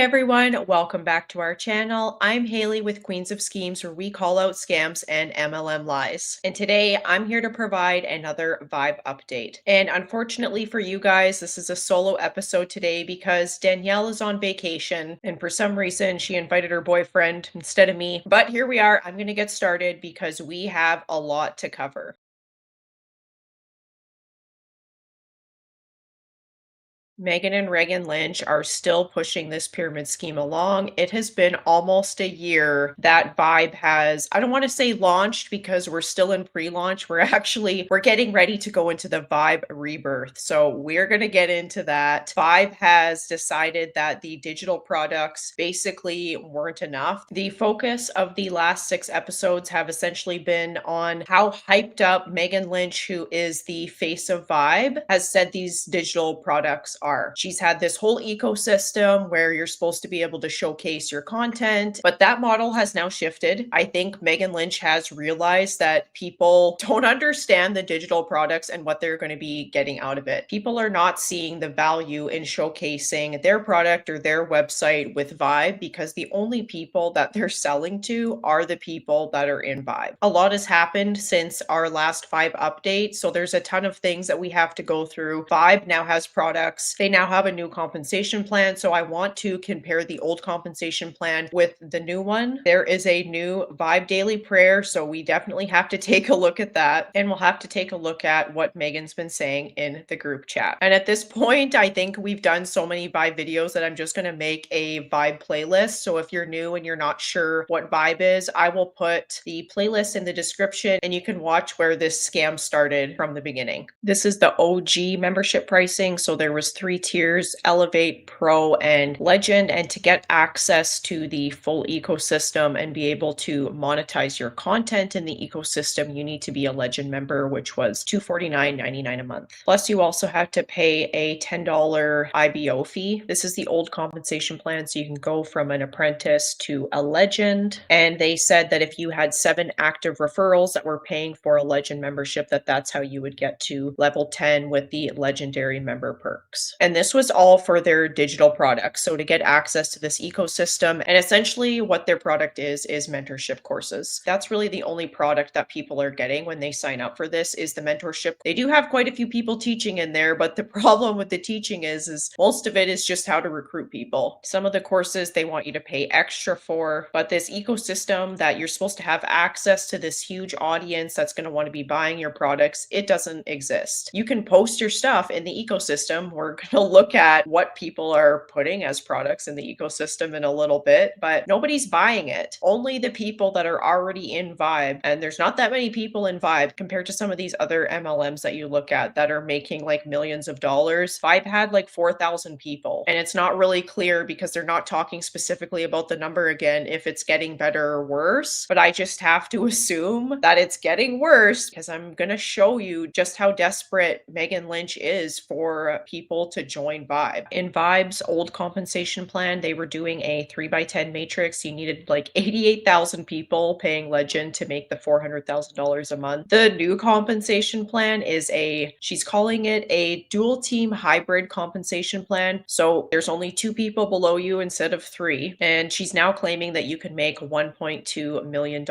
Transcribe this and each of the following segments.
everyone, welcome back to our channel. I'm Haley with Queens of Schemes, where we call out scams and MLM lies. And today I'm here to provide another vibe update. And unfortunately for you guys, this is a solo episode today because Danielle is on vacation and for some reason she invited her boyfriend instead of me. But here we are. I'm going to get started because we have a lot to cover. Megan and Regan Lynch are still pushing this pyramid scheme along. It has been almost a year that Vibe has, I don't want to say launched because we're still in pre-launch. We're getting ready to go into the Vibe rebirth. So we're going to get into that. Vibe has decided that the digital products basically weren't enough. The focus of the last 6 episodes have essentially been on how hyped up Megan Lynch, who is the face of Vibe, has said these digital products are. She's had this whole ecosystem where you're supposed to be able to showcase your content, but that model has now shifted. I think Megan Lynch has realized that people don't understand the digital products and what they're going to be getting out of it. People are not seeing the value in showcasing their product or their website with Vibe because the only people that they're selling to are the people that are in Vibe. A lot has happened since our last Vibe update, so there's a ton of things that we have to go through. Vibe now has products. They now have a new compensation plan. So I want to compare the old compensation plan with the new one. There is a new Vibe Daily Prayer. So we definitely have to take a look at that. And we'll have to take a look at what Megan's been saying in the group chat. And at this point, I think we've done so many Vibe videos that I'm just going to make a Vibe playlist. So if you're new and you're not sure what Vibe is, I will put the playlist in the description and you can watch where this scam started from the beginning. This is the OG membership pricing. So there was 3 tiers: Elevate, Pro, and Legend. And to get access to the full ecosystem and be able to monetize your content in the ecosystem, you need to be a Legend member, which was $249.99 a month. Plus, you also have to pay a $10 IBO fee. This is the old compensation plan, so you can go from an apprentice to a Legend. And they said that if you had 7 active referrals that were paying for a Legend membership, that's how you would get to level 10 with the Legendary member perks. And this was all for their digital products. So to get access to this ecosystem, and essentially what their product is mentorship courses. That's really the only product that people are getting when they sign up for this is the mentorship. They do have quite a few people teaching in there, but the problem with the teaching is most of it is just how to recruit people. Some of the courses they want you to pay extra for, but this ecosystem that you're supposed to have access to this huge audience that's going to want to be buying your products, it doesn't exist. You can post your stuff in the ecosystem. We're going to look at what people are putting as products in the ecosystem in a little bit, but nobody's buying it. Only the people that are already in Vibe, and there's not that many people in Vibe compared to some of these other MLMs that you look at that are making like millions of dollars. Vibe had like 4,000 people, and it's not really clear because they're not talking specifically about the number again, if it's getting better or worse, but I just have to assume that it's getting worse because I'm going to show you just how desperate Megan Lynch is for people to join Vibe. In Vibe's old compensation plan, they were doing a 3x10 matrix. You needed like 88,000 people paying Legend to make the $400,000 a month. The new compensation plan is she's calling it a dual team hybrid compensation plan. So there's only 2 people below you instead of 3. And she's now claiming that you can make $1.2 million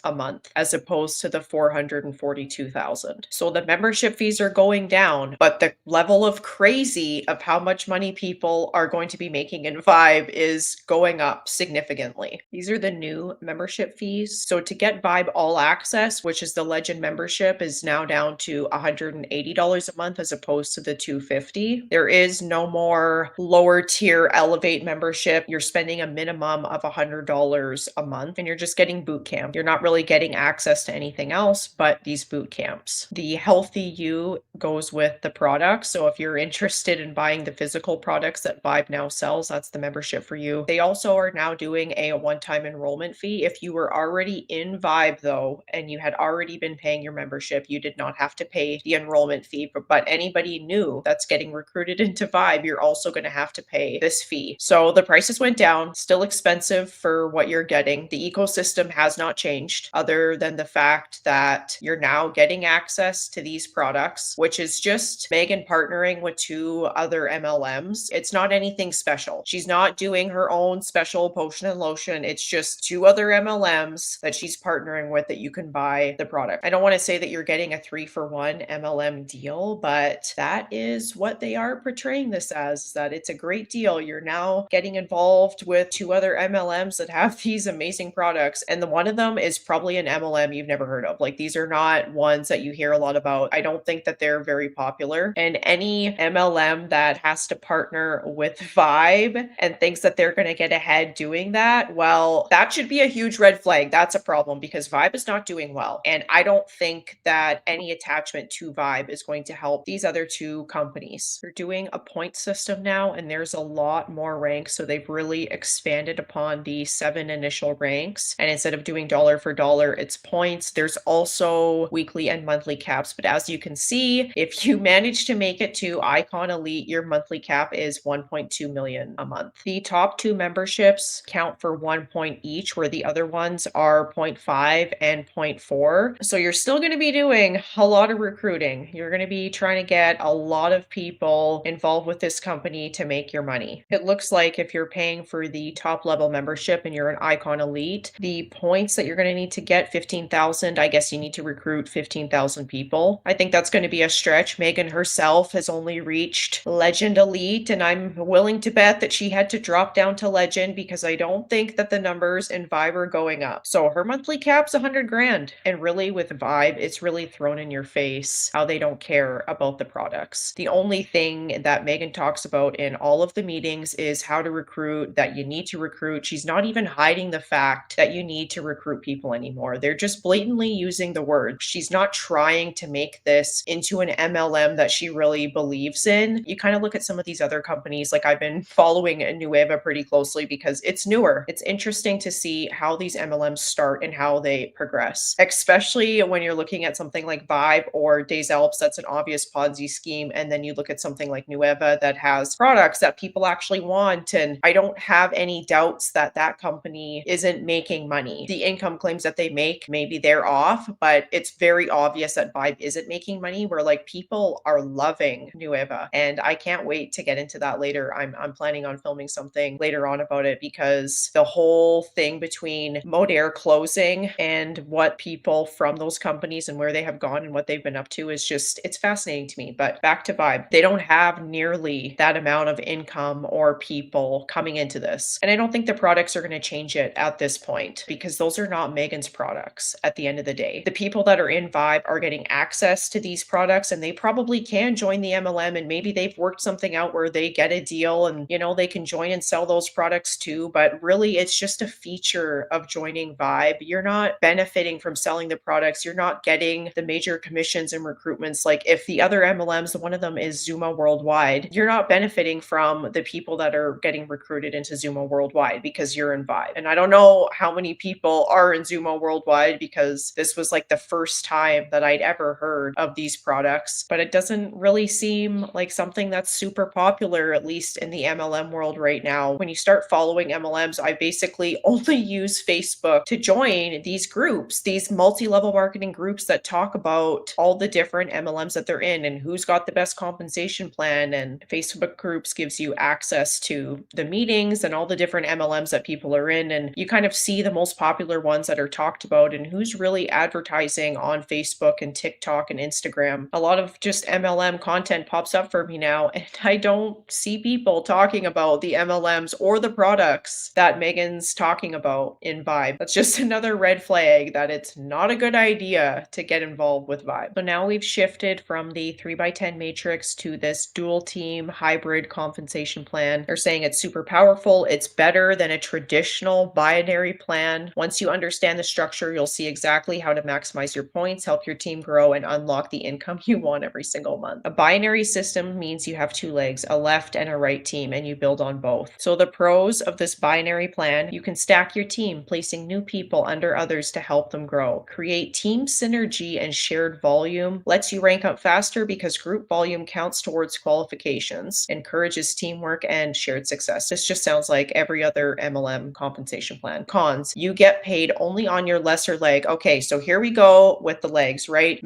a month as opposed to the 442,000. So the membership fees are going down, but the level of crazy of how much money people are going to be making in Vibe is going up significantly. These are the new membership fees. So to get Vibe All Access, which is the Legend membership, is now down to $180 a month as opposed to the $250. There is no more lower tier Elevate membership. You're spending a minimum of $100 a month and you're just getting boot camp. You're not really getting access to anything else but these boot camps. The Healthy You goes with the product. So if you're interested in buying the physical products that Vibe now sells, that's the membership for you. They also are now doing a one-time enrollment fee. If you were already in Vibe though, and you had already been paying your membership, you did not have to pay the enrollment fee. But anybody new that's getting recruited into Vibe, you're also going to have to pay this fee. So the prices went down, still expensive for what you're getting. The ecosystem has not changed other than the fact that you're now getting access to these products, which is just Megan partnering with 2 2 other MLMs. It's not anything special. She's not doing her own special potion and lotion. It's just 2 other MLMs that she's partnering with that you can buy the product. I don't want to say that you're getting a 3-for-1 MLM deal, but that is what they are portraying this as, that it's a great deal. You're now getting involved with 2 other MLMs that have these amazing products, and the one of them is probably an MLM you've never heard of. Like, these are not ones that you hear a lot about. I don't think that they're very popular. And any MLM that has to partner with Vibe and thinks that they're going to get ahead doing that, well, that should be a huge red flag. That's a problem because Vibe is not doing well. And I don't think that any attachment to Vibe is going to help these other 2 companies. They're doing a point system now, and there's a lot more ranks. So they've really expanded upon the 7 initial ranks. And instead of doing dollar for dollar, it's points. There's also weekly and monthly caps. But as you can see, if you manage to make it to Icon Elite, your monthly cap is 1.2 million a month. The top 2 memberships count for 1 point each, where the other ones are 0.5 and zero point 0.4. So you're still going to be doing a lot of recruiting. You're going to be trying to get a lot of people involved with this company to make your money. It looks like if you're paying for the top level membership and you're an Icon Elite, the points that you're going to need to get 15,000. I guess you need to recruit 15,000 people. I think that's going to be a stretch. Megan herself has only reached Legend Elite, and I'm willing to bet that she had to drop down to Legend because I don't think that the numbers in Vibe are going up. So her monthly cap's 100 grand. And really with Vibe, it's really thrown in your face how they don't care about the products. The only thing that Megan talks about in all of the meetings is how to recruit, that you need to recruit. She's not even hiding the fact that you need to recruit people anymore. They're just blatantly using the word. She's not trying to make this into an MLM that she really believes in. You kind of look at some of these other companies, like I've been following Nueva pretty closely because it's newer. It's interesting to see how these MLMs start and how they progress, especially when you're looking at something like Vibe or Des Alpes. That's an obvious Ponzi scheme. And then you look at something like Nueva that has products that people actually want. And I don't have any doubts that that company isn't making money. The income claims that they make, maybe they're off, but it's very obvious that Vibe isn't making money, where like people are loving Nueva. And I can't wait to get into that later. I'm planning on filming something later on about it because the whole thing between Modair closing and what people from those companies and where they have gone and what they've been up to is just, it's fascinating to me. But back to Vibe, they don't have nearly that amount of income or people coming into this. And I don't think the products are going to change it at this point because those are not Megan's products at the end of the day. The people that are in Vibe are getting access to these products and they probably can join the MLM, and maybe they've worked something out where they get a deal and, you know, they can join and sell those products too. But really, it's just a feature of joining Vibe. You're not benefiting from selling the products. You're not getting the major commissions and recruitments. Like if the other MLMs, one of them is Zuma Worldwide, you're not benefiting from the people that are getting recruited into Zuma Worldwide because you're in Vibe. And I don't know how many people are in Zuma Worldwide because this was like the first time that I'd ever heard of these products, but it doesn't really seem like something that's super popular, at least in the MLM world right now. When you start following MLMs, I basically only use Facebook to join these groups, these multi-level marketing groups that talk about all the different MLMs that they're in and who's got the best compensation plan. And Facebook groups gives you access to the meetings and all the different MLMs that people are in. And you kind of see the most popular ones that are talked about and who's really advertising on Facebook and TikTok and Instagram. A lot of just MLM content pops up for me now, and I don't see people talking about the MLMs or the products that Megan's talking about in Vibe. That's just another red flag that it's not a good idea to get involved with Vibe. So now we've shifted from the 3x10 matrix to this dual team hybrid compensation plan. They're saying it's super powerful. It's better than a traditional binary plan. Once you understand the structure, you'll see exactly how to maximize your points, help your team grow, and unlock the income you want every single month. A binary system means you have 2 legs, a left and a right team, and you build on both. So the pros of this binary plan: you can stack your team, placing new people under others to help them grow. Create team synergy and shared volume. Lets you rank up faster because group volume counts towards qualifications. Encourages teamwork and shared success. This just sounds like every other MLM compensation plan. Cons: you get paid only on your lesser leg. Okay, so here we go with the legs, right?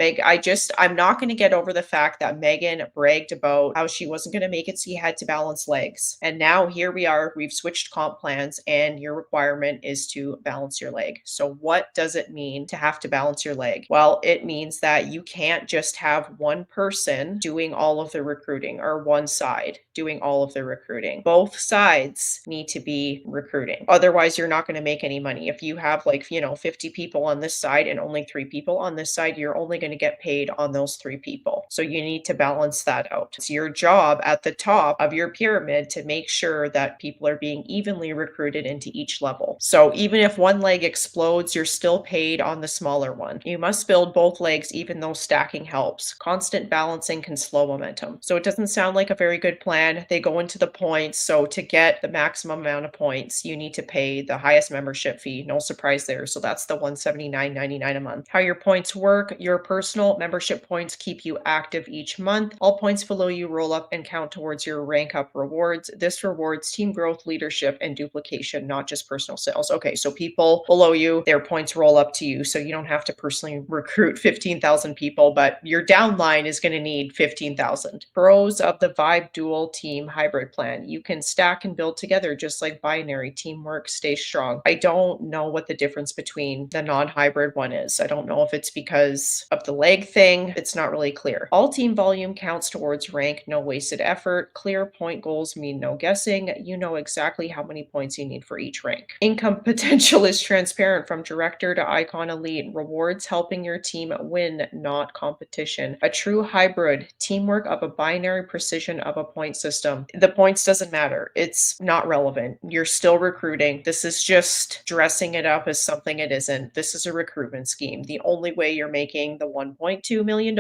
I'm not going to get over the fact that Megan bragged about how she wasn't going to make it, so you had to balance legs. And now here we are, we've switched comp plans, and your requirement is to balance your leg. So, what does it mean to have to balance your leg? Well, it means that you can't just have one person doing all of the recruiting or one side doing all of the recruiting. Both sides need to be recruiting. Otherwise, you're not going to make any money. If you have like, 50 people on this side and only 3 people on this side, you're only going to get paid on those 3 people. So you need to balance that out. It's your job at the top of your pyramid to make sure that people are being evenly recruited into each level. So even if one leg explodes, you're still paid on the smaller one. You must build both legs, even though stacking helps. Constant balancing can slow momentum. So it doesn't sound like a very good plan. They go into the points. So to get the maximum amount of points, you need to pay the highest membership fee. No surprise there. So that's the $179.99 a month. How your points work: your personal membership points keep you active each month. All points below you roll up and count towards your rank up rewards. This rewards team growth, leadership, and duplication, not just personal sales. Okay, so people below you, their points roll up to you. So you don't have to personally recruit 15,000 people, but your downline is going to need 15,000. Pros of the Vibe Dual Team Hybrid Plan: you can stack and build together just like binary. Teamwork stays strong. I don't know what the difference between the non-hybrid one is. I don't know if it's because of the leg thing. It's not really clear. All team volume counts towards rank, no wasted effort. Clear point goals mean no guessing. You know exactly how many points you need for each rank. Income potential is transparent from director to icon elite. Rewards helping your team win, not competition. A true hybrid, teamwork of a binary, precision of a point system. The points doesn't matter. It's not relevant. You're still recruiting. This is just dressing it up as something it isn't. This is a recruitment scheme. The only way you're making the $1.2 million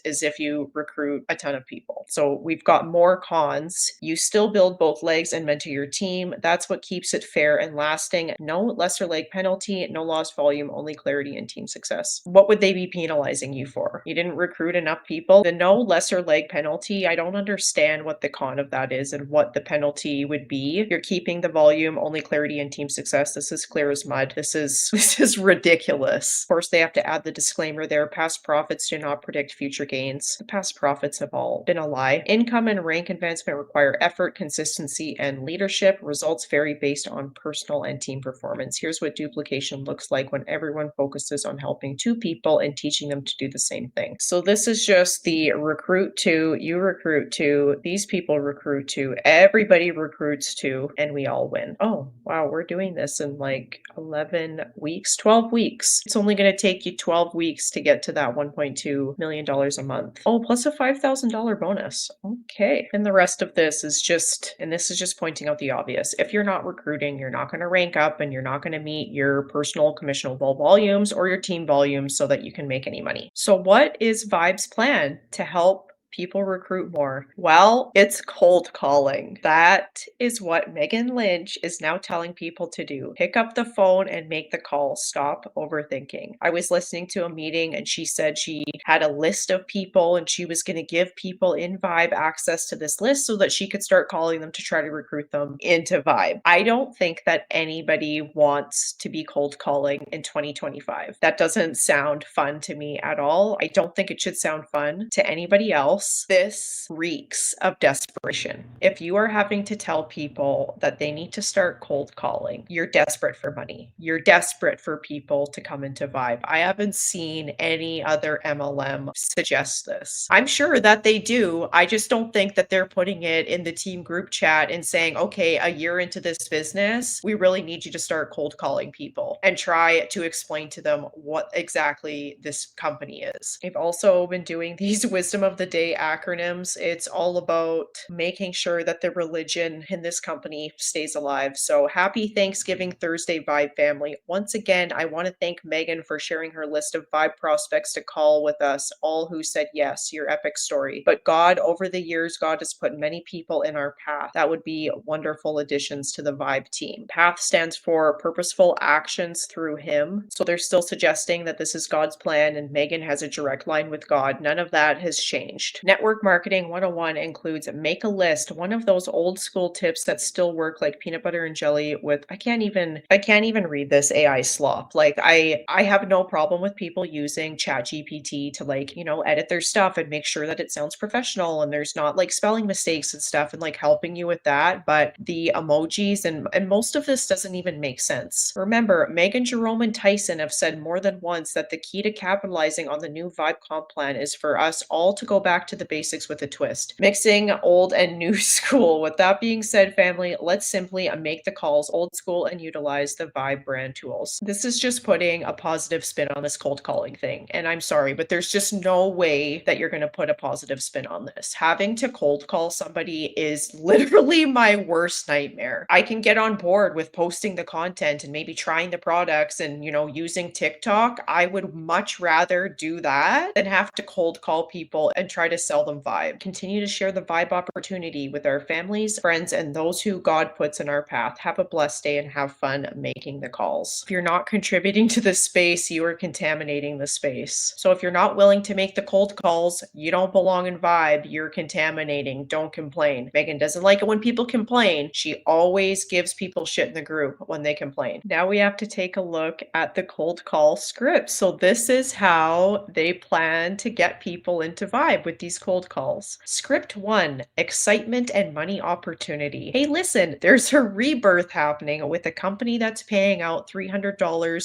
is if you recruit a ton of people. So we've got more cons. You still build both legs and mentor your team. That's what keeps it fair and lasting. No lesser leg penalty, no lost volume, only clarity and team success. What would they be penalizing you for? You didn't recruit enough people? The no lesser leg penalty, I don't understand what the con of that is and what the penalty would be. You're keeping the volume, only clarity and team success. This is clear as mud. This is ridiculous. Of course, they have to add the disclaimer there: past profits do not predict future gains. The past profits have all been a lie. Income and rank advancement require effort, consistency, and leadership. Results vary based on personal and team performance. Here's what duplication looks like when everyone focuses on helping 2 people and teaching them to do the same thing. So this is just the recruit to, you recruit to, these people recruit to, everybody recruits to, and we all win. Oh, wow, we're doing this in like 11 weeks, 12 weeks. It's only going to take you 12 weeks to get to that $1.2 million a month. Oh, plus a $5,000 bonus. Okay. And the rest of this is just, and this is just pointing out the obvious. If you're not recruiting, you're not going to rank up and you're not going to meet your personal commissionable volumes or your team volumes so that you can make any money. So what is Vibe's plan to help people recruit more? Well, it's cold calling. That is what Megan Lynch is now telling people to do. Pick up the phone and make the call. Stop overthinking. I was listening to a meeting and she said she had a list of people and she was going to give people in Vibe access to this list so that she could start calling them to try to recruit them into Vibe. I don't think that anybody wants to be cold calling in 2025. That doesn't sound fun to me at all. I don't think it should sound fun to anybody else. This reeks of desperation. If you are having to tell people that they need to start cold calling, you're desperate for money. You're desperate for people to come into Vibe. I haven't seen any other MLM suggest this. I'm sure that they do. I just don't think that they're putting it in the team group chat and saying, okay, a year into this business, we really need you to start cold calling people and try to explain to them what exactly this company is. I've also been doing these wisdom of the day acronyms. It's all about making sure that the religion in this company stays alive. So happy Thanksgiving Thursday, Vibe family. Once again, I want to thank Megan for sharing her list of Vibe prospects to call with us, all who said yes, your epic story. But God, over the years, God has put many people in our path that would be wonderful additions to the Vibe team. PATH stands for purposeful actions through Him. So they're still suggesting that this is God's plan and Megan has a direct line with God. None of that has changed. launched. Network Marketing 101 includes make a list, one of those old school tips that still work, like peanut butter and jelly with I can't even read this AI slop. Like I have no problem with people using Chat GPT to, like, edit their stuff and make sure that it sounds professional and there's not like spelling mistakes and stuff, and like helping you with that. But the emojis and most of this doesn't even make sense. Remember, Megan, Jerome, and Tyson have said more than once that the key to capitalizing on the new Vibe comp plan is for us all to go back to the basics with a twist, mixing old and new school. With that being said, family, let's simply make the calls old school and utilize the Vibe brand tools. This is just putting a positive spin on this cold calling thing. And I'm sorry, but there's just no way that you're going to put a positive spin on this. Having to cold call somebody is literally my worst nightmare. I can get on board with posting the content and maybe trying the products and, using TikTok. I would much rather do that than have to cold call people and try to sell them Vibe. Continue to share the Vibe opportunity with our families, friends, and those who God puts in our path. Have a blessed day and have fun making the calls. If you're not contributing to the space, you are contaminating the space. So if you're not willing to make the cold calls, you don't belong in Vibe. You're contaminating. Don't complain. Megan doesn't like it when people complain. She always gives people shit in the group when they complain. Now we have to take a look at the cold call script. So this is how they plan to get people into Vibe with these cold calls. Script 1, excitement and money opportunity. Hey, listen, there's a rebirth happening with a company that's paying out $300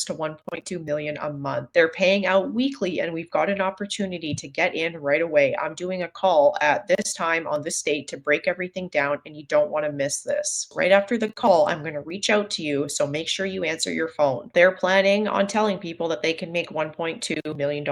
to 1.2 million a month. They're paying out weekly, and we've got an opportunity to get in right away. I'm doing a call at this time on this date to break everything down, and you don't want to miss this. Right after the call, I'm going to reach out to you, so make sure you answer your phone. They're planning on telling people that they can make $1.2 million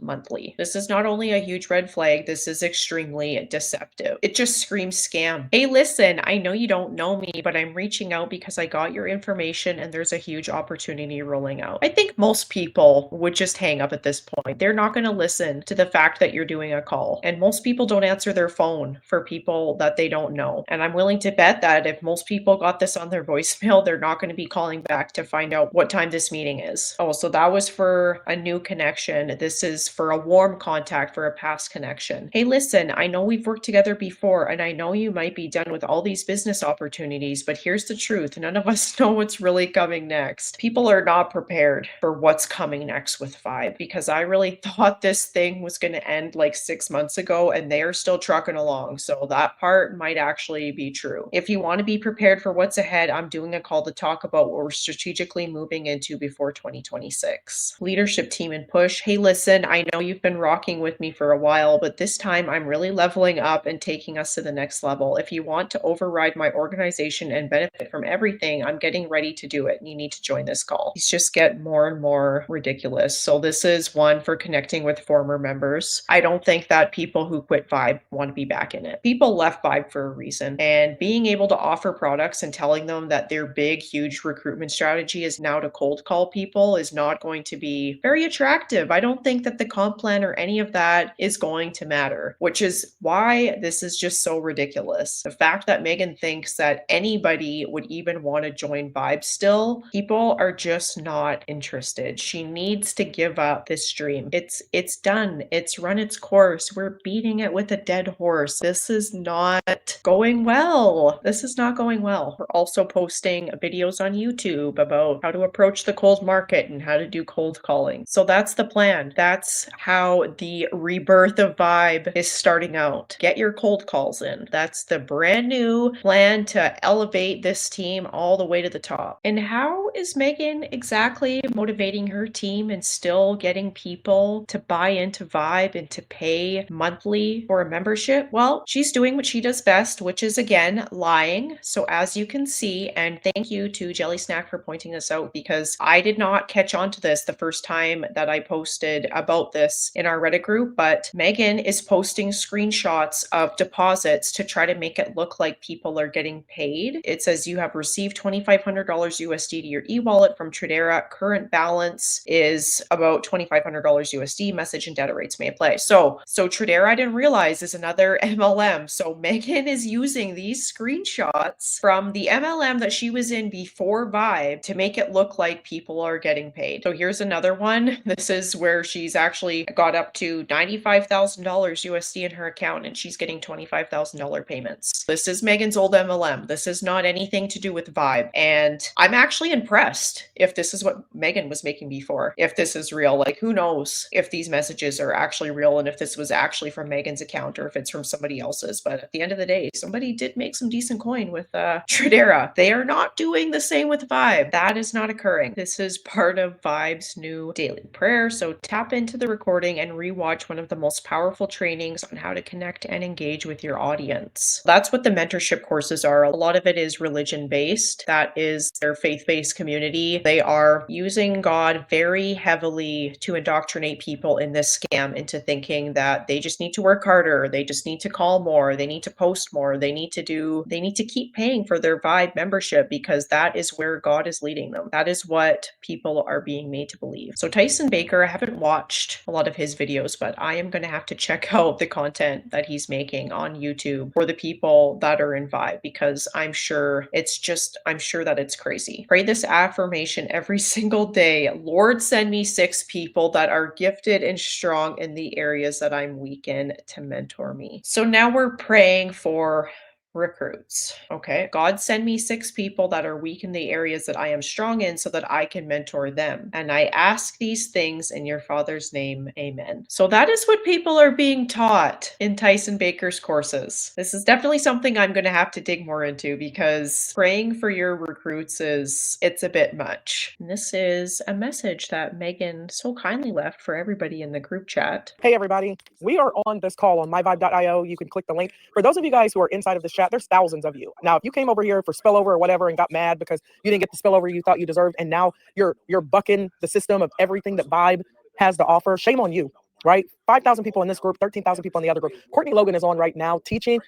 monthly. This is not only a huge red flag, this is extremely deceptive. It just screams scam. Hey, listen, I know you don't know me, but I'm reaching out because I got your information and there's a huge opportunity rolling out. I think most people would just hang up at this point. They're not going to listen to the fact that you're doing a call. And most people don't answer their phone for people that they don't know. And I'm willing to bet that if most people got this on their voicemail, they're not going to be calling back to find out what time this meeting is. Oh, so that was for a new connection. This is for a warm contact for a past connection. Hey, listen, I know we've worked together before, and I know you might be done with all these business opportunities, but here's the truth. None of us know what's really coming next. People are not prepared for what's coming next with Vibe, because I really thought this thing was going to end like 6 months ago, and they are still trucking along. So that part might actually be true. If you want to be prepared for what's ahead, I'm doing a call to talk about what we're strategically moving into before 2026. Leadership team and push. Hey, listen, I know you've been rocking with me for a while, but this time I'm really leveling up and taking us to the next level. If you want to override my organization and benefit from everything, I'm getting ready to do it. You need to join this call. These just get more and more ridiculous. So this is one for connecting with former members. I don't think that people who quit Vibe want to be back in it. People left Vibe for a reason, and being able to offer products and telling them that their big, huge recruitment strategy is now to cold call people is not going to be very attractive. I don't think that the comp plan or any of that is going to matter, which is why this is just so ridiculous. The fact that Megan thinks that anybody would even want to join Vibe still, people are just not interested. She needs to give up this dream. It's done. It's run its course. We're beating it with a dead horse. This is not going well. This is not going well. We're also posting videos on YouTube about how to approach the cold market and how to do cold calling. So that's the plan. That's how the rebirth of Vibe is starting out. Get your cold calls in. That's the brand new plan to elevate this team all the way to the top. And how is Megan exactly motivating her team and still getting people to buy into Vibe and to pay monthly for a membership? Well, she's doing what she does best, which is, again, lying. So as you can see, and thank you to Jelly Snack for pointing this out, because I did not catch on to this the first time that I posted about this in our Reddit group, but Megan is posting screenshots of deposits to try to make it look like people are getting paid. It says you have received $2,500 USD to your e-wallet from Tradera. Current balance is about $2,500 USD. Message and data rates may apply. So Tradera, I didn't realize, is another MLM. So Megan is using these screenshots from the MLM that she was in before Vibe to make it look like people are getting paid. So here's another one. This is where she's actually got up to $95,000 USD in her account and she's getting $25,000 payments. This is Megan's old MLM. This is not anything to do with Vibe. And I'm actually impressed if this is what Megan was making before. If this is real, like who knows if these messages are actually real and if this was actually from Megan's account or if it's from somebody else's. But at the end of the day, somebody did make some decent coin with Tradera. They are not doing the same with Vibe. That is not occurring. This is part of Vibe's new daily prayer. So tap into the recording and rewatch one of the most powerful trainings on how to connect and engage with your audience. That's what the mentorship courses are. A lot of it is religion based. That is their faith-based community. They are using God very heavily to indoctrinate people in this scam into thinking that they just need to work harder, they just need to call more, they need to post more, they need to keep paying for their Vibe membership because that is where God is leading them. That is what people are being made to believe. So Tyson Baker, I haven't watched a lot of his videos, but I am going to have to check out the content that he's making on YouTube for the people that are in Vibe because I'm sure that it's crazy. Pray this affirmation every single day. Lord, send me 6 people that are gifted and strong in the areas that I'm weak in to mentor me. So now we're praying for recruits. Okay. God, send me 6 people that are weak in the areas that I am strong in so that I can mentor them. And I ask these things in your Father's name. Amen. So that is what people are being taught in Tyson Baker's courses. This is definitely something I'm going to have to dig more into because praying for your recruits it's a bit much. And this is a message that Megan so kindly left for everybody in the group chat. Hey everybody, we are on this call on myvibe.io. You can click the link. For those of you guys who are inside of this chat, there's thousands of you. Now, if you came over here for spillover or whatever and got mad because you didn't get the spillover you thought you deserved, and now you're bucking the system of everything that Vibe has to offer, shame on you, right? 5,000 people in this group, 13,000 people in the other group. Courtney Logan is on right now teaching.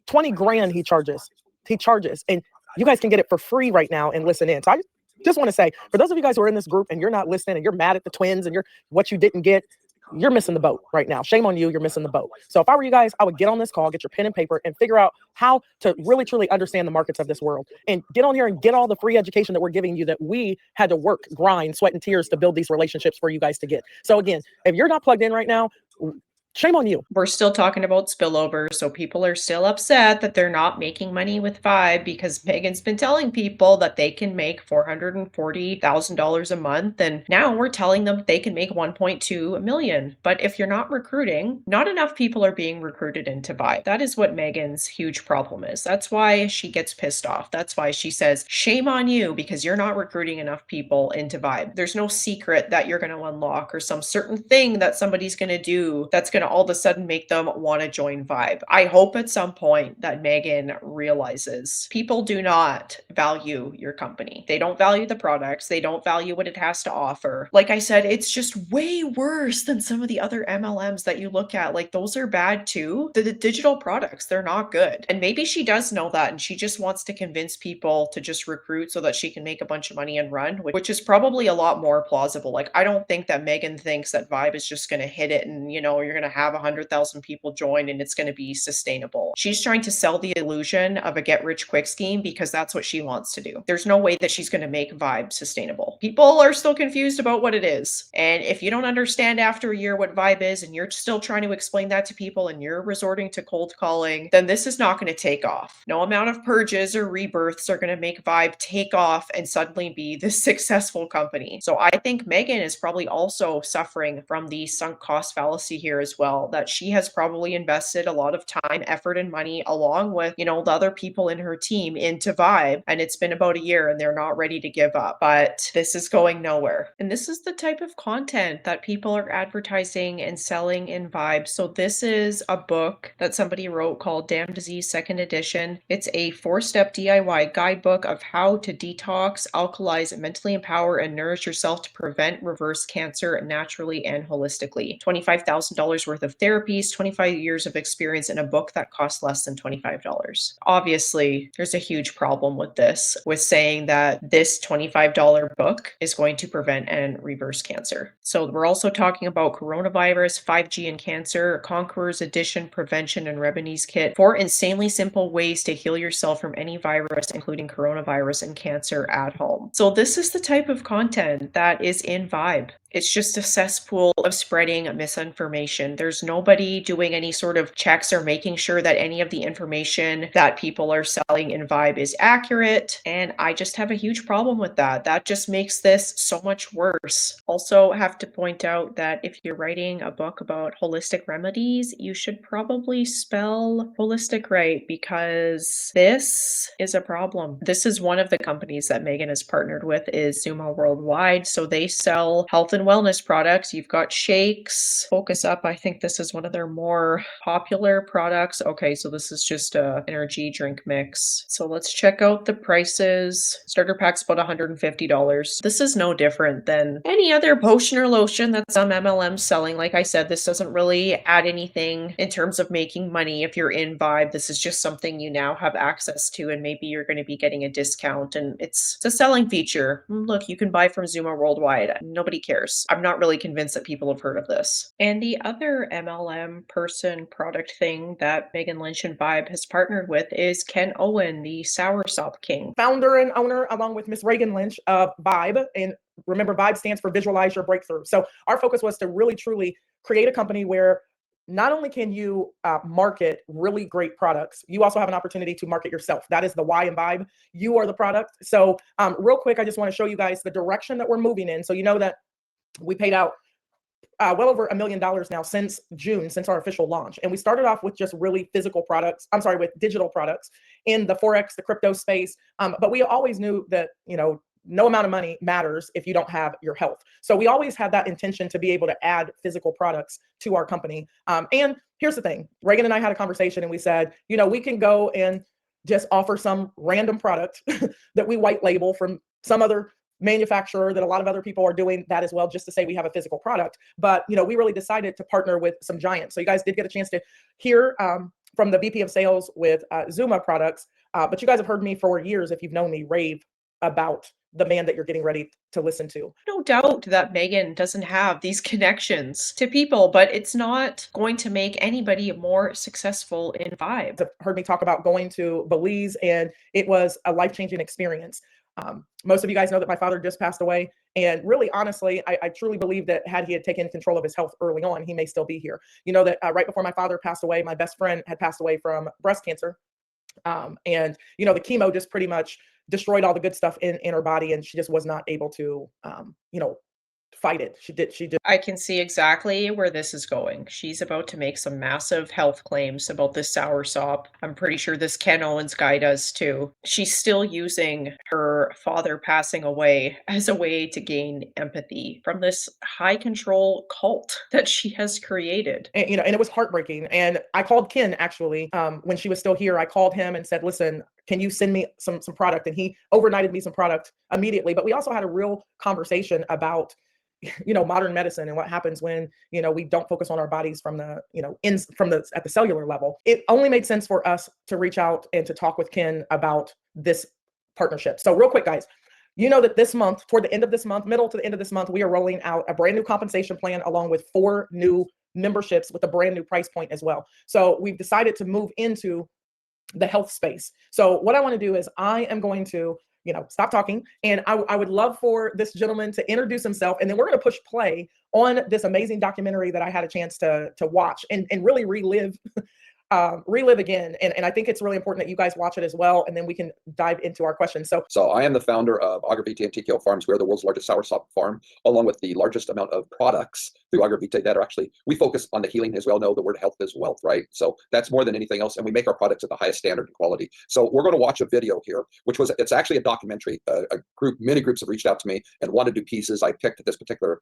20 grand he charges, and you guys can get it for free right now and listen in. So I just want to say, for those of you guys who are in this group and you're not listening and you're mad at the twins and you're what you didn't get, you're missing the boat right now. Shame on you. You're missing the boat. So if I were you guys, I would get on this call, get your pen and paper, and figure out how to really, truly understand the markets of this world. And get on here and get all the free education that we're giving you that we had to work, grind, sweat, and tears to build these relationships for you guys to get. So again, if you're not plugged in right now, shame on you. We're still talking about spillover, so people are still upset that they're not making money with Vibe because Megan's been telling people that they can make $440,000 a month, and now we're telling them they can make 1.2 million. But if you're not recruiting, not enough people are being recruited into Vibe. That is what Megan's huge problem is. That's why she gets pissed off. That's why she says, shame on you because you're not recruiting enough people into Vibe. There's no secret that you're going to unlock or some certain thing that somebody's going to do that's going to all of a sudden make them want to join Vibe. I hope at some point that Megan realizes people do not value your company. They don't value the products. They don't value what it has to offer. Like I said, it's just way worse than some of the other MLMs that you look at. Like those are bad too. The digital products, they're not good. And maybe she does know that and she just wants to convince people to just recruit so that she can make a bunch of money and run, which is probably a lot more plausible. Like I don't think that Megan thinks that Vibe is just going to hit it and you're going to have 100,000 people join and it's going to be sustainable. She's trying to sell the illusion of a get rich quick scheme because that's what she wants to do. There's no way that she's going to make Vibe sustainable. People are still confused about what it is. And if you don't understand after a year what Vibe is and you're still trying to explain that to people and you're resorting to cold calling, then this is not going to take off. No amount of purges or rebirths are going to make Vibe take off and suddenly be this successful company. So I think Megan is probably also suffering from the sunk cost fallacy here as well, that she has probably invested a lot of time, effort, and money along with, the other people in her team into Vibe. And it's been about a year and they're not ready to give up, but this is going nowhere. And this is the type of content that people are advertising and selling in Vibe. So this is a book that somebody wrote called Damn Disease Second Edition. It's a 4-step DIY guidebook of how to detox, alkalize, mentally empower, and nourish yourself to prevent, reverse cancer naturally and holistically. $25,000 worth of therapies, 25 years of experience in a book that costs less than $25. Obviously, there's a huge problem with this, with saying that this $25 book is going to prevent and reverse cancer. So we're also talking about coronavirus, 5G and cancer, Conqueror's Edition Prevention and Remedies Kit, 4 insanely simple ways to heal yourself from any virus, including coronavirus and cancer at home. So this is the type of content that is in Vibe. It's just a cesspool of spreading misinformation. There's nobody doing any sort of checks or making sure that any of the information that people are selling in Vibe is accurate. And I just have a huge problem with that. That just makes this so much worse. Also, have to point out that if you're writing a book about holistic remedies, you should probably spell holistic right because this is a problem. This is one of the companies that Megan has partnered with is Zuma Worldwide. So they sell health and wellness products. You've got shakes. Focus Up. I think this is one of their more popular products. Okay, so this is just a energy drink mix. So let's check out the prices. Starter pack's about $150. This is no different than any other potion or lotion that some MLMs selling. Like I said, this doesn't really add anything in terms of making money if you're in Vibe. This is just something you now have access to, and maybe you're going to be getting a discount, and it's a selling feature. Look, you can buy from Zuma Worldwide. Nobody cares. I'm not really convinced that people have heard of this. And the other MLM person product thing that Megan Lynch and Vibe has partnered with is Ken Owen, the Soursop King. Founder and owner, along with Miss Regan Lynch of Vibe. And remember, Vibe stands for Visualize Your Breakthrough. So our focus was to really, truly create a company where not only can you market really great products, you also have an opportunity to market yourself. That is the why in Vibe. You are the product. So real quick, I just want to show you guys the direction that we're moving in. So you know that we paid out well over $1 million now since June, since our official launch. And we started off with just really physical products. I'm sorry, with digital products in the Forex, the crypto space. But we always knew that, you know, no amount of money matters if you don't have your health. So we always had that intention to be able to add physical products to our company. And here's the thing, Reagan and I had a conversation and we said, you know, we can go and just offer some random product that we white label from some other manufacturer that a lot of other people are doing that as well, just to say we have a physical product. But, you know, we really decided to partner with some giants. So you guys did get a chance to hear from the VP of sales with Zuma products. But you guys have heard me for years, if you've known me, rave about the man that you're getting ready to listen to. No doubt that Megan doesn't have these connections to people, but it's not going to make anybody more successful in Vibe. You've heard me talk about going to Belize, and it was a life-changing experience. Most of you guys know that my father just passed away. And really, honestly, I truly believe that had he had taken control of his health early on, he may still be here. You know that right before my father passed away, my best friend had passed away from breast cancer. And, you know, the chemo just pretty much destroyed all the good stuff in her body. And she just was not able to, you know, fight it. She did. I can see exactly where this is going. She's about to make some massive health claims about this soursop. I'm pretty sure this Ken Owens guy does too. She's still using her father passing away as a way to gain empathy from this high control cult that she has created. And, you know, and it was heartbreaking. And I called Ken actually when she was still here. I called him and said, listen, can you send me some product? And he overnighted me some product immediately. But we also had a real conversation about, you know, modern medicine and what happens when, you know, we don't focus on our bodies from the, you know, at the cellular level. It only made sense for us to reach out and to talk with Ken about this partnership. So real quick, guys, you know that this month, toward the end of this month, middle to the end of this month, we are rolling out a brand new compensation plan along with 4 new memberships with a brand new price point as well. So we've decided to move into the health space. So what I want to do is I am going to, you know, stop talking. And I would love for this gentleman to introduce himself. And then we're going to push play on this amazing documentary that I had a chance to watch and really relive again. And I think it's really important that you guys watch it as well. And then we can dive into our questions. So I am the founder of Agravite and TKO Farms. We're the world's largest soursop farm, along with the largest amount of products through Agravite that are actually, we focus on the healing. As we all know, the word health is wealth, right? So that's more than anything else. And we make our products at the highest standard and quality. So we're going to watch a video here, it's actually a documentary. Many groups have reached out to me and wanted to do pieces. I picked this particular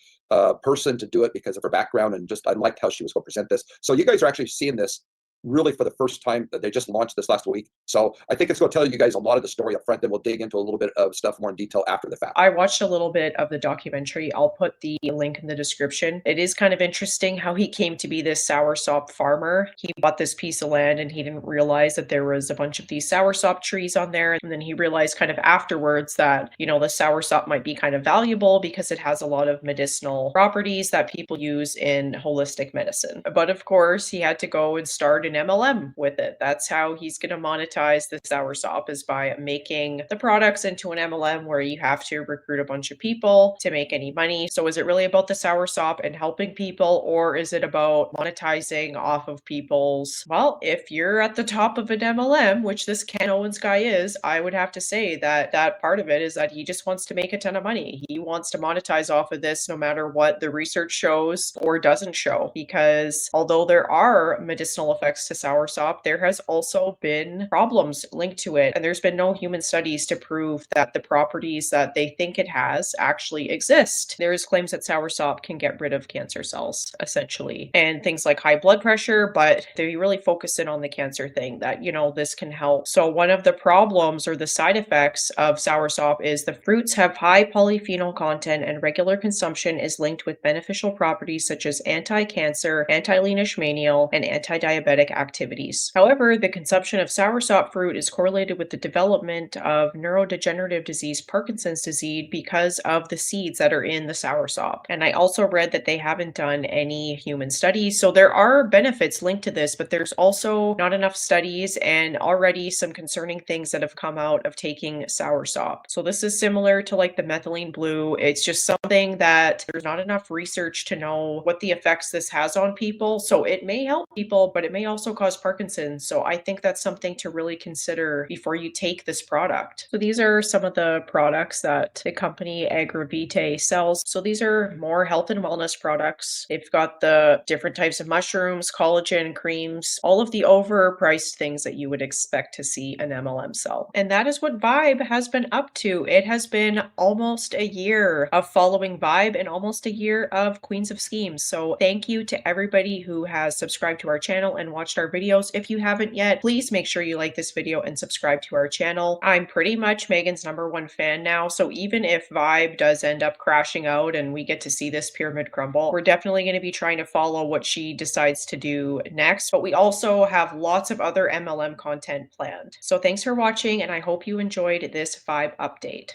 person to do it because of her background and just, I liked how she was going to present this. So you guys are actually seeing this really for the first time. That they just launched this last week. So I think it's going to tell you guys a lot of the story up front, then we'll dig into a little bit of stuff more in detail after the fact. I watched a little bit of the documentary. I'll put the link in the description. It is kind of interesting how he came to be this soursop farmer. He bought this piece of land and he didn't realize that there was a bunch of these soursop trees on there. And then he realized kind of afterwards that, you know, the soursop might be kind of valuable because it has a lot of medicinal properties that people use in holistic medicine. But of course, he had to go and start an MLM with it. That's how he's going to monetize the Soursop, is by making the products into an MLM where you have to recruit a bunch of people to make any money. So is it really about the Soursop and helping people, or is it about monetizing off of people's, well, if you're at the top of an MLM, which this Ken Owens guy is, I would have to say that that part of it is that he just wants to make a ton of money. He wants to monetize off of this no matter what the research shows or doesn't show, because although there are medicinal effects to Soursop, there has also been problems linked to it, and there's been no human studies to prove that the properties that they think it has actually exist. There's claims that Soursop can get rid of cancer cells, essentially, and things like high blood pressure, but they really focus in on the cancer thing, that, you know, this can help. So one of the problems or the side effects of Soursop is the fruits have high polyphenol content, and regular consumption is linked with beneficial properties such as anti-cancer, anti-leishmanial, and anti-diabetic activities. However, the consumption of Soursop fruit is correlated with the development of neurodegenerative disease, Parkinson's disease, because of the seeds that are in the Soursop. And I also read that they haven't done any human studies. So there are benefits linked to this, but there's also not enough studies and already some concerning things that have come out of taking Soursop. So this is similar to like the methylene blue. It's just something that there's not enough research to know what the effects this has on people. So it may help people, but it may also cause Parkinson's. So I think that's something to really consider before you take this product. So these are some of the products that the company Agravite sells. So these are more health and wellness products. They've got the different types of mushrooms, collagen, creams, all of the overpriced things that you would expect to see an MLM sell. And that is what Vibe has been up to. It has been almost a year of following Vibe and almost a year of Queens of Schemes. So thank you to everybody who has subscribed to our channel and watched our videos. If you haven't yet, please make sure you like this video and subscribe to our channel. I'm pretty much Megan's #1 fan now, so even if Vibe does end up crashing out and we get to see this pyramid crumble, we're definitely going to be trying to follow what she decides to do next. But we also have lots of other MLM content planned. So thanks for watching, and I hope you enjoyed this Vibe update.